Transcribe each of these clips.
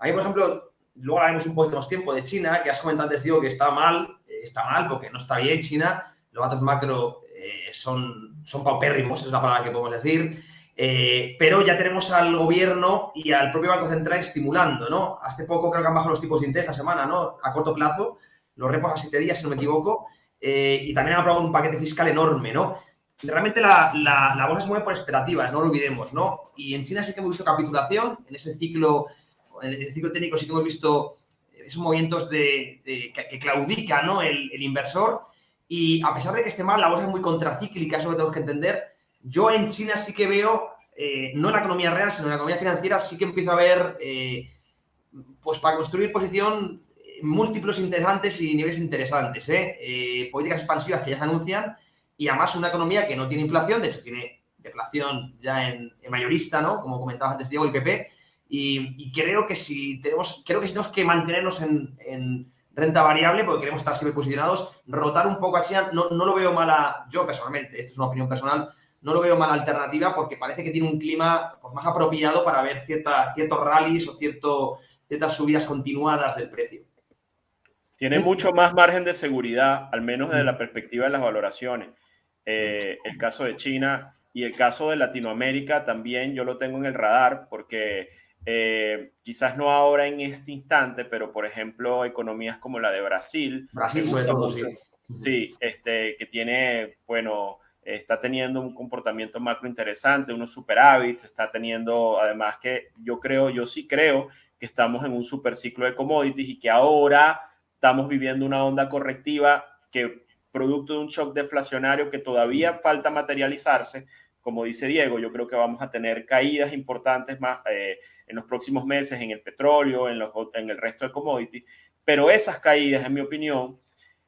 A mí, por ejemplo, luego hablaremos un poquito más tiempo de China, que has comentado antes, digo, que está mal porque no está bien China, los datos macro son paupérrimos, es la palabra que podemos decir, pero ya tenemos al gobierno y al propio Banco Central estimulando, ¿no? Hace poco creo que han bajado los tipos de interés esta semana, ¿no? A corto plazo, los repos a 7 días, si no me equivoco, y también han aprobado un paquete fiscal enorme, ¿no? Realmente la bolsa se mueve por expectativas, no lo olvidemos, ¿no? Y en China sí que hemos visto capitulación, en ese ciclo, en el ciclo técnico sí que hemos visto esos movimientos que claudica, ¿no? el inversor, y a pesar de que esté mal, la bolsa es muy contracíclica, eso lo tenemos que entender. Yo en China sí que veo, no en la economía real, sino en la economía financiera, sí que empiezo a ver, pues para construir posición, múltiplos interesantes y niveles interesantes, políticas expansivas que ya se anuncian, y además una economía que no tiene inflación, de hecho tiene deflación ya en mayorista, ¿no? Como comentabas antes, Diego, el PP, y creo que si tenemos que mantenernos en renta variable, porque queremos estar siempre posicionados, rotar un poco a China, no lo veo mala, yo personalmente, esto es una opinión personal, no lo veo mala alternativa porque parece que tiene un clima pues, más apropiado para ver ciertos rallies o ciertas subidas continuadas del precio. Tiene mucho más margen de seguridad, al menos desde la perspectiva de las valoraciones. El caso de China y el caso de Latinoamérica también yo lo tengo en el radar porque quizás no ahora en este instante, pero por ejemplo economías como la de Brasil. Brasil sobre todo, mucho, sí. Que tiene, bueno, está teniendo un comportamiento macro interesante, unos superávits, está teniendo, además que yo sí creo que estamos en un superciclo de commodities y que ahora estamos viviendo una onda correctiva que producto de un shock deflacionario que todavía falta materializarse. Como dice Diego, yo creo que vamos a tener caídas importantes más en los próximos meses en el petróleo, en el resto de commodities, pero esas caídas, en mi opinión,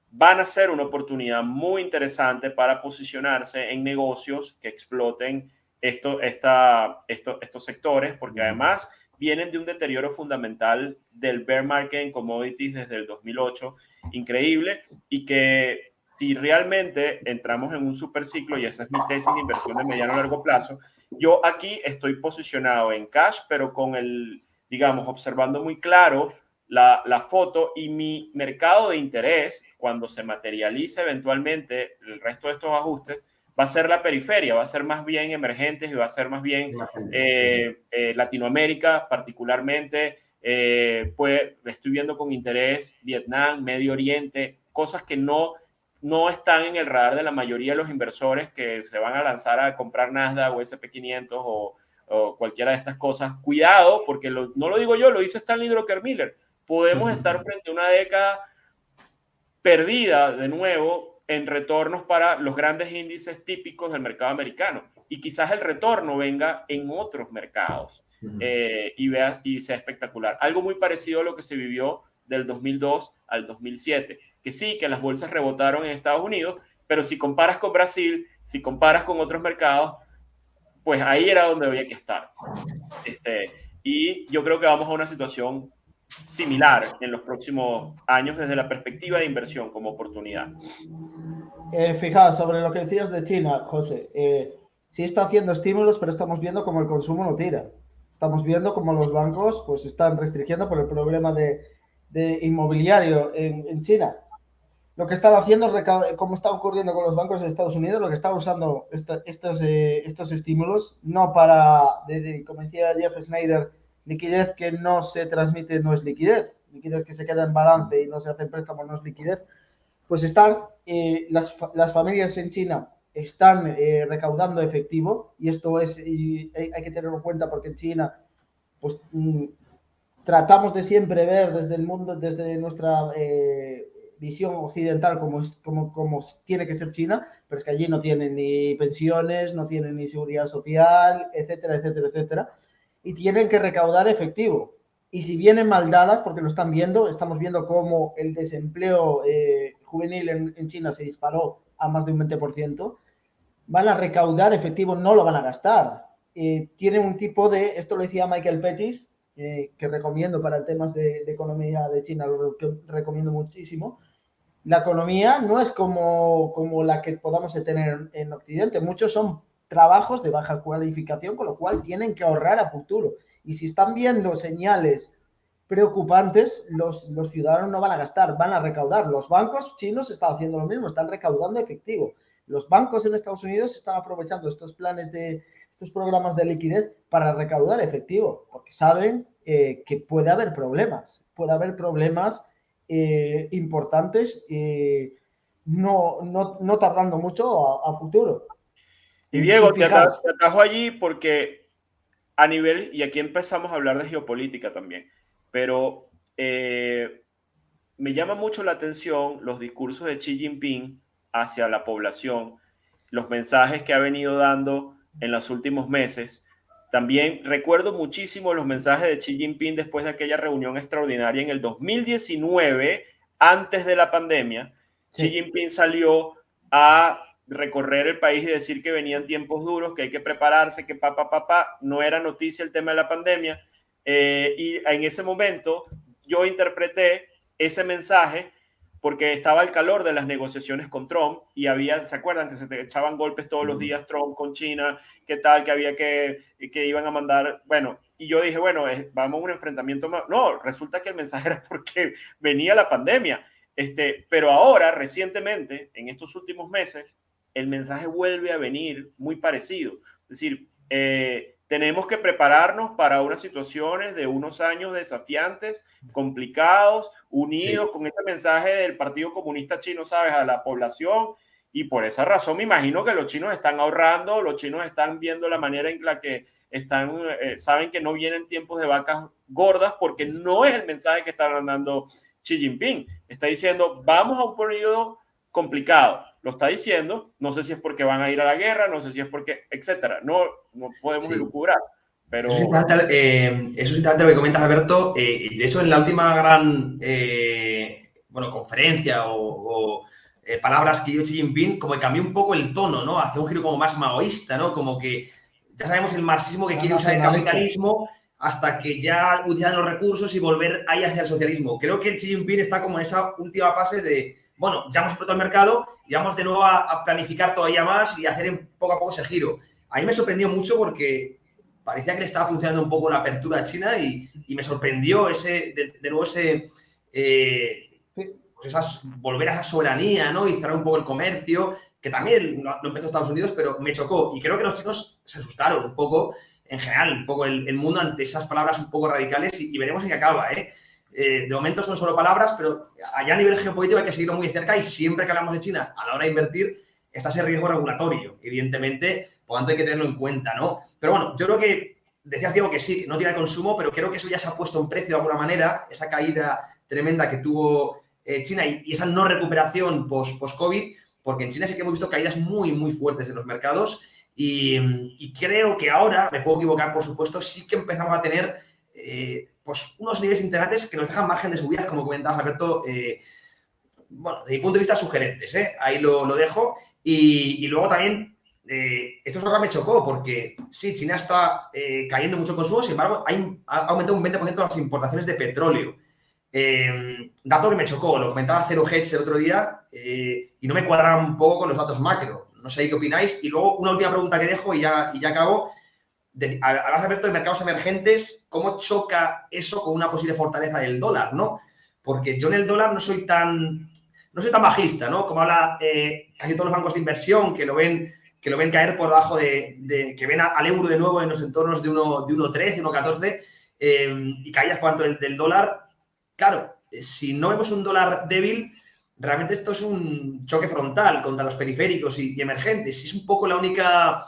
van a ser una oportunidad muy interesante para posicionarse en negocios que exploten estos sectores, porque además vienen de un deterioro fundamental del bear market en commodities desde el 2008, increíble, y que si realmente entramos en un superciclo, y esa es mi tesis de inversión de mediano a largo plazo, yo aquí estoy posicionado en cash, pero con digamos, observando muy claro la foto, y mi mercado de interés, cuando se materialice eventualmente el resto de estos ajustes, va a ser la periferia, va a ser más bien emergentes y va a ser más bien Latinoamérica particularmente. Pues estoy viendo con interés Vietnam, Medio Oriente, cosas que no están en el radar de la mayoría de los inversores que se van a lanzar a comprar Nasdaq o SP500 o cualquiera de estas cosas. Cuidado, porque no lo digo yo, lo dice Stanley Druckenmiller. Podemos estar frente a una década perdida de nuevo en retornos para los grandes índices típicos del mercado americano, y quizás el retorno venga en otros mercados y sea espectacular. Algo muy parecido a lo que se vivió del 2002 al 2007, que sí, que las bolsas rebotaron en Estados Unidos, pero si comparas con Brasil, si comparas con otros mercados, pues ahí era donde había que estar. Y yo creo que vamos a una situación similar en los próximos años desde la perspectiva de inversión como oportunidad. Fijaos, sobre lo que decías de China, José, sí está haciendo estímulos, pero estamos viendo como el consumo no tira. Estamos viendo como los bancos pues están restringiendo por el problema de inmobiliario en China. Lo que están haciendo, como está ocurriendo con los bancos de Estados Unidos, lo que están usando estos estímulos, no para, como decía Jeff Snyder, liquidez que no se transmite no es liquidez que se queda en balance y no se hace préstamo no es liquidez, pues están, las familias en China están recaudando efectivo, y esto hay que tenerlo en cuenta porque en China pues tratamos de siempre ver desde el mundo, desde nuestra visión occidental como tiene que ser China, pero es que allí no tienen ni pensiones, no tienen ni seguridad social, etcétera, etcétera, etcétera, y tienen que recaudar efectivo. Y si vienen mal dadas, porque lo están viendo, estamos viendo cómo el desempleo juvenil en China se disparó a más de un 20%, van a recaudar efectivo, no lo van a gastar. Tienen un tipo de, esto lo decía Michael Pettis, que recomiendo para temas de economía de China, lo que recomiendo muchísimo. La economía no es como la que podamos tener en Occidente. Muchos son trabajos de baja cualificación, con lo cual tienen que ahorrar a futuro. Y si están viendo señales preocupantes, los ciudadanos no van a gastar, van a recaudar. Los bancos chinos están haciendo lo mismo, están recaudando efectivo. Los bancos en Estados Unidos están aprovechando estos programas de liquidez para recaudar efectivo, porque saben que puede haber problemas importantes no tardando mucho a futuro. Y Diego, te atajo allí porque a nivel, y aquí empezamos a hablar de geopolítica también, pero me llama mucho la atención los discursos de Xi Jinping hacia la población, los mensajes que ha venido dando en los últimos meses. También recuerdo muchísimo los mensajes de Xi Jinping después de aquella reunión extraordinaria en el 2019, antes de la pandemia. Sí. Xi Jinping salió a recorrer el país y decir que venían tiempos duros, que hay que prepararse, que no era noticia el tema de la pandemia. Y en ese momento yo interpreté ese mensaje porque estaba el calor de las negociaciones con Trump y ¿se acuerdan que se te echaban golpes todos los días Trump con China? ¿Qué tal? Que había que iban a mandar, bueno, y yo dije, bueno, vamos a un enfrentamiento más. No, resulta que el mensaje era porque venía la pandemia. Pero ahora, recientemente, en estos últimos meses, el mensaje vuelve a venir muy parecido. Es decir, tenemos que prepararnos para unas situaciones de unos años desafiantes, complicados, unidos, sí, con este mensaje del Partido Comunista Chino, ¿sabes?, a la población. Y por esa razón me imagino que los chinos están ahorrando, los chinos están viendo la manera en la que están, saben que no vienen tiempos de vacas gordas, porque no es el mensaje que está dando Xi Jinping. Está diciendo, vamos a un periodo complicado. Lo está diciendo, no sé si es porque van a ir a la guerra, no sé si es porque, etcétera. No podemos elucubrar, pero... Eso es interesante lo que comentas, Alberto. De hecho, en la última gran conferencia o palabras que dio Xi Jinping, como que cambió un poco el tono, ¿no? Hacia un giro como más maoísta, ¿no? Como que ya sabemos el marxismo que quiere usar el capitalismo hasta que ya utilizan los recursos y volver ahí hacia el socialismo. Creo que el Xi Jinping está como en esa última fase de, bueno, ya hemos explotado el mercado y vamos de nuevo a planificar todavía más y hacer poco a poco ese giro. A mí me sorprendió mucho porque parecía que le estaba funcionando un poco la apertura a China y me sorprendió de nuevo volver a esa soberanía, ¿no? Y cerrar un poco el comercio, que también lo empezó Estados Unidos, pero me chocó. Y creo que los chinos se asustaron un poco, en general, un poco el mundo ante esas palabras un poco radicales y veremos en qué acaba, ¿eh? De momento son solo palabras, pero allá a nivel geopolítico hay que seguirlo muy de cerca y siempre que hablamos de China, a la hora de invertir, está ese riesgo regulatorio, evidentemente, por lo tanto hay que tenerlo en cuenta, ¿no? Pero bueno, yo creo que, decías, Diego, que sí, no tira el consumo, pero creo que eso ya se ha puesto en precio de alguna manera, esa caída tremenda que tuvo China y esa no recuperación post-COVID, porque en China sí que hemos visto caídas muy, muy fuertes en los mercados y creo que ahora, me puedo equivocar, por supuesto, sí que empezamos a tener pues unos niveles interesantes que nos dejan margen de subidas, como comentabas, Alberto, bueno, desde mi punto de vista, sugerentes, ahí lo dejo. Y luego también, esto es lo que me chocó, porque sí, China está cayendo mucho el consumo, sin embargo, ha aumentado un 20% las importaciones de petróleo. Dato que me chocó, lo comentaba Zero Hedge el otro día y no me cuadraba un poco con los datos macro. No sé qué opináis. Y luego una última pregunta que dejo y ya acabo. Hablas, Alberto, de mercados emergentes, ¿cómo choca eso con una posible fortaleza del dólar, no? Porque yo en el dólar no soy tan bajista, ¿no? Como habla casi todos los bancos de inversión que lo ven caer por debajo que ven al euro de nuevo en los entornos de 1.13, 1.14 y caídas cuanto del dólar. Claro, si no vemos un dólar débil, realmente esto es un choque frontal contra los periféricos y emergentes. Y es un poco la única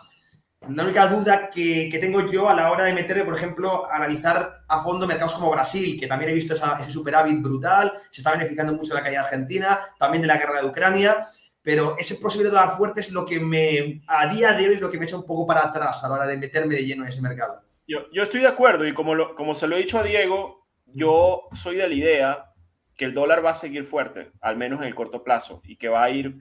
duda que tengo yo a la hora de meterme, por ejemplo, a analizar a fondo mercados como Brasil, que también he visto ese superávit brutal, se está beneficiando mucho de la caída argentina, también de la guerra de Ucrania, pero ese posible dólar fuerte es lo que a día de hoy es lo que me echa un poco para atrás a la hora de meterme de lleno en ese mercado. Yo estoy de acuerdo y como se lo he dicho a Diego, yo soy de la idea que el dólar va a seguir fuerte, al menos en el corto plazo, y que va a ir,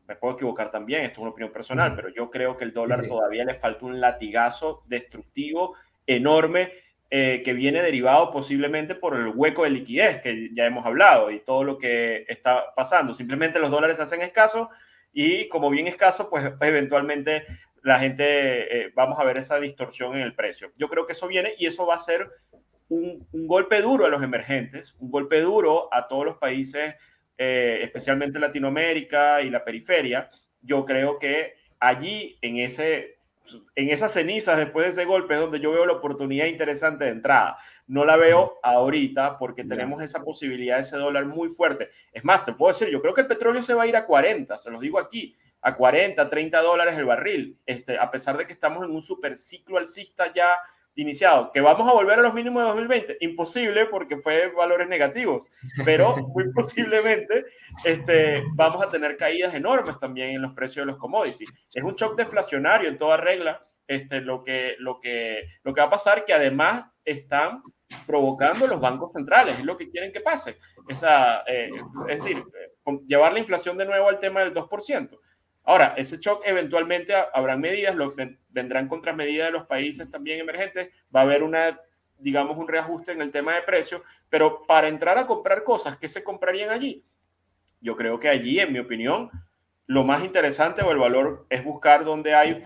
me puedo equivocar también, esto es una opinión personal, pero yo creo que el dólar todavía le falta un latigazo destructivo enorme que viene derivado posiblemente por el hueco de liquidez que ya hemos hablado y todo lo que está pasando. Simplemente los dólares se hacen escasos y como bien escasos, pues eventualmente la gente, vamos a ver esa distorsión en el precio. Yo creo que eso viene y eso va a ser un golpe duro a los emergentes, un golpe duro a todos los países, especialmente Latinoamérica y la periferia. Yo creo que allí, en esas cenizas después de ese golpe, es donde yo veo la oportunidad interesante de entrada. No la veo ahorita porque tenemos esa posibilidad de ese dólar muy fuerte. Es más, te puedo decir, yo creo que el petróleo se va a ir a 40, se los digo aquí, a 40, 30 dólares el barril, a pesar de que estamos en un super ciclo alcista ya iniciado. ¿Que vamos a volver a los mínimos de 2020? Imposible, porque fue valores negativos, pero muy posiblemente vamos a tener caídas enormes también en los precios de los commodities. Es un shock deflacionario en toda regla, lo que va a pasar, que además están provocando los bancos centrales, es lo que quieren que pase. Es decir, llevar la inflación de nuevo al tema del 2%. Ahora, ese shock eventualmente habrán medidas, vendrán contramedidas de los países también emergentes, va a haber digamos, un reajuste en el tema de precios, pero para entrar a comprar cosas, ¿qué se comprarían allí? Yo creo que allí, en mi opinión, lo más interesante o el valor es buscar donde hay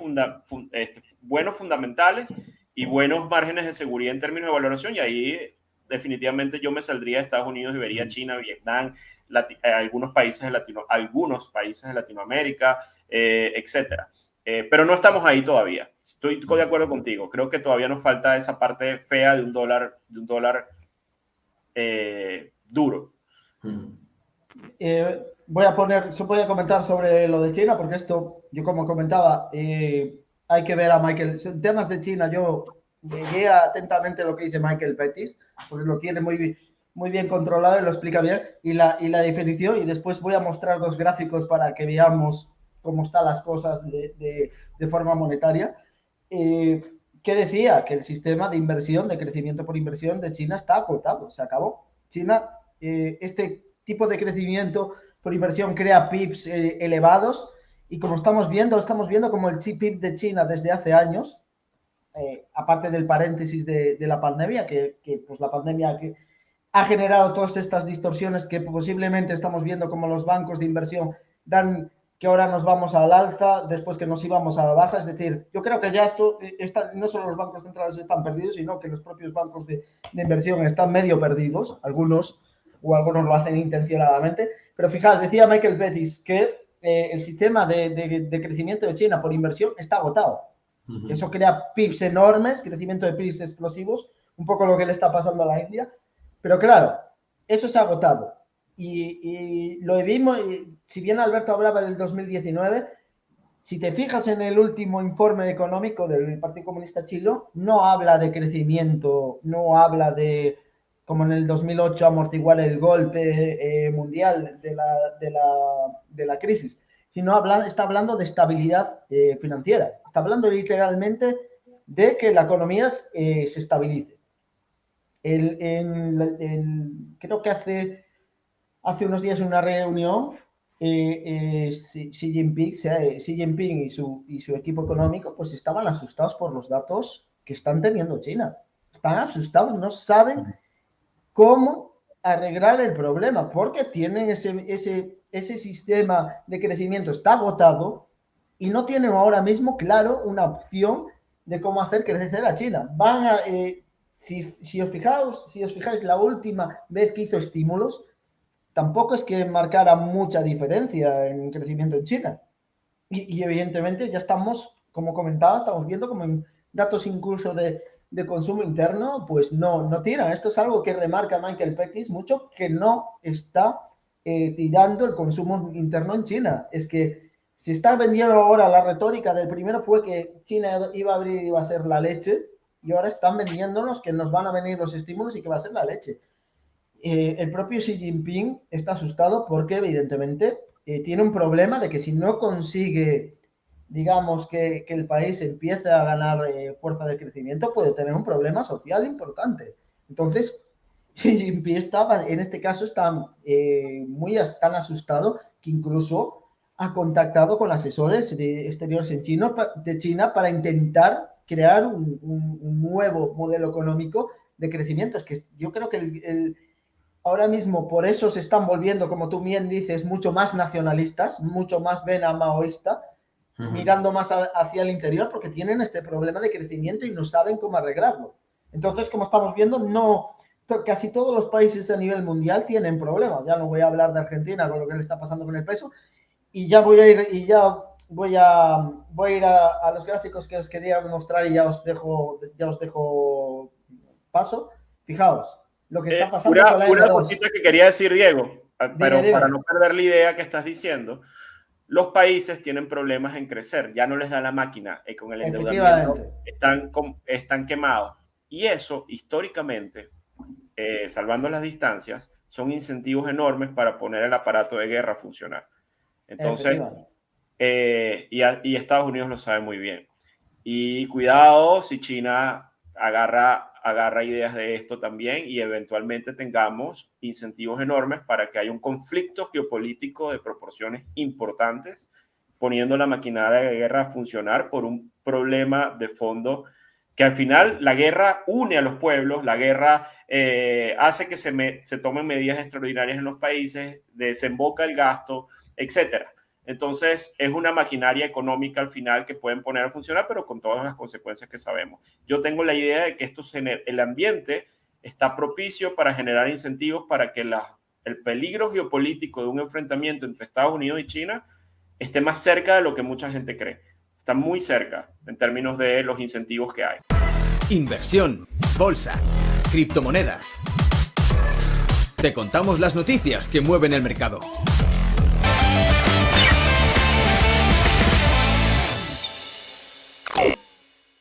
buenos fundamentales y buenos márgenes de seguridad en términos de valoración, y ahí definitivamente yo me saldría de Estados Unidos y vería China, Vietnam, algunos países de Latinoamérica, etcétera. Pero no estamos ahí todavía. Estoy de acuerdo contigo. Creo que todavía nos falta esa parte fea de un dólar duro. Voy a comentar sobre lo de China, porque esto, yo como comentaba, hay que ver a Michael. En temas de China, yo llegué atentamente lo que dice Michael Pettis, porque lo tiene muy bien controlado y lo explica bien, y la definición, y después voy a mostrar 2 gráficos para que veamos cómo están las cosas de forma monetaria. ¿Qué decía? Que el sistema de inversión, de crecimiento por inversión de China está acotado, se acabó. China, este tipo de crecimiento por inversión crea PIBs elevados, y como estamos viendo como el PIB de China desde hace años, aparte del paréntesis de la pandemia, que pues la pandemia ha generado todas estas distorsiones que posiblemente estamos viendo, como los bancos de inversión dan que ahora nos vamos al alza después que nos íbamos a la baja. Es decir, yo creo que ya no solo los bancos centrales están perdidos, sino que los propios bancos de inversión están medio perdidos, algunos lo hacen intencionadamente. Pero fijaos, decía Michael Pettis que el sistema de crecimiento de China por inversión está agotado. Eso crea PIBs enormes, crecimiento de PIBs explosivos, un poco lo que le está pasando a la India. Pero claro, eso se ha agotado. Y lo vimos, si bien Alberto hablaba del 2019, si te fijas en el último informe económico del Partido Comunista Chino, no habla de crecimiento, no habla de, como en el 2008, amortiguar el golpe mundial de la crisis, sino está hablando de estabilidad financiera. Está hablando literalmente de que la economía se estabilice. Creo que hace unos días en una reunión, Xi Jinping y su equipo económico pues estaban asustados por los datos que están teniendo China. Están asustados, no saben cómo arreglar el problema, porque tienen ese sistema de crecimiento está agotado y no tienen ahora mismo claro una opción de cómo hacer crecer a China. Si os fijáis, la última vez que hizo estímulos, tampoco es que marcara mucha diferencia en crecimiento en China. Y evidentemente ya estamos, como comentaba, estamos viendo como en datos incluso de consumo interno, pues no tiran. Esto es algo que remarca Michael Pettis mucho, que no está tirando el consumo interno en China. Es que se está vendiendo ahora la retórica del primero fue que China iba a abrir y iba a ser la leche, y ahora están vendiéndonos que nos van a venir los estímulos y que va a ser la leche. El propio Xi Jinping está asustado porque evidentemente tiene un problema de que si no consigue, digamos, que el país empiece a ganar fuerza de crecimiento, puede tener un problema social importante. Entonces, Xi Jinping en este caso está tan asustado que incluso ha contactado con asesores exteriores de China para intentar crear un nuevo modelo económico de crecimiento. Es que yo creo que ahora mismo por eso se están volviendo, como tú bien dices, mucho más nacionalistas, mucho más maoísta, mirando más hacia el interior, porque tienen este problema de crecimiento y no saben cómo arreglarlo. Entonces, como estamos viendo, casi todos los países a nivel mundial tienen problemas. Ya no voy a hablar de Argentina con lo que le está pasando con el peso. Y ya voy a ir, voy a ir a los gráficos que os quería mostrar y ya os dejo paso. Fijaos, lo que está pasando con la una M2. cosita que quería decir, Diego, pero Dime. para no perder la idea que estás diciendo, los países tienen problemas en crecer, ya no les da la máquina y con el endeudamiento están quemados. Y eso, históricamente, salvando las distancias, son incentivos enormes para poner el aparato de guerra a funcionar. Entonces, y Estados Unidos lo sabe muy bien. Y cuidado si China agarra ideas de esto también y eventualmente tengamos incentivos enormes para que haya un conflicto geopolítico de proporciones importantes, poniendo la maquinaria de guerra a funcionar por un problema de fondo que al final la guerra une a los pueblos, la guerra hace que se tomen medidas extraordinarias en los países, desemboca el gasto, etcétera. Entonces, es una maquinaria económica al final que pueden poner a funcionar, pero con todas las consecuencias que sabemos. Yo tengo la idea de que el ambiente está propicio para generar incentivos para que el peligro geopolítico de un enfrentamiento entre Estados Unidos y China esté más cerca de lo que mucha gente cree. Está muy cerca en términos de los incentivos que hay. Inversión, bolsa, criptomonedas. Te contamos las noticias que mueven el mercado.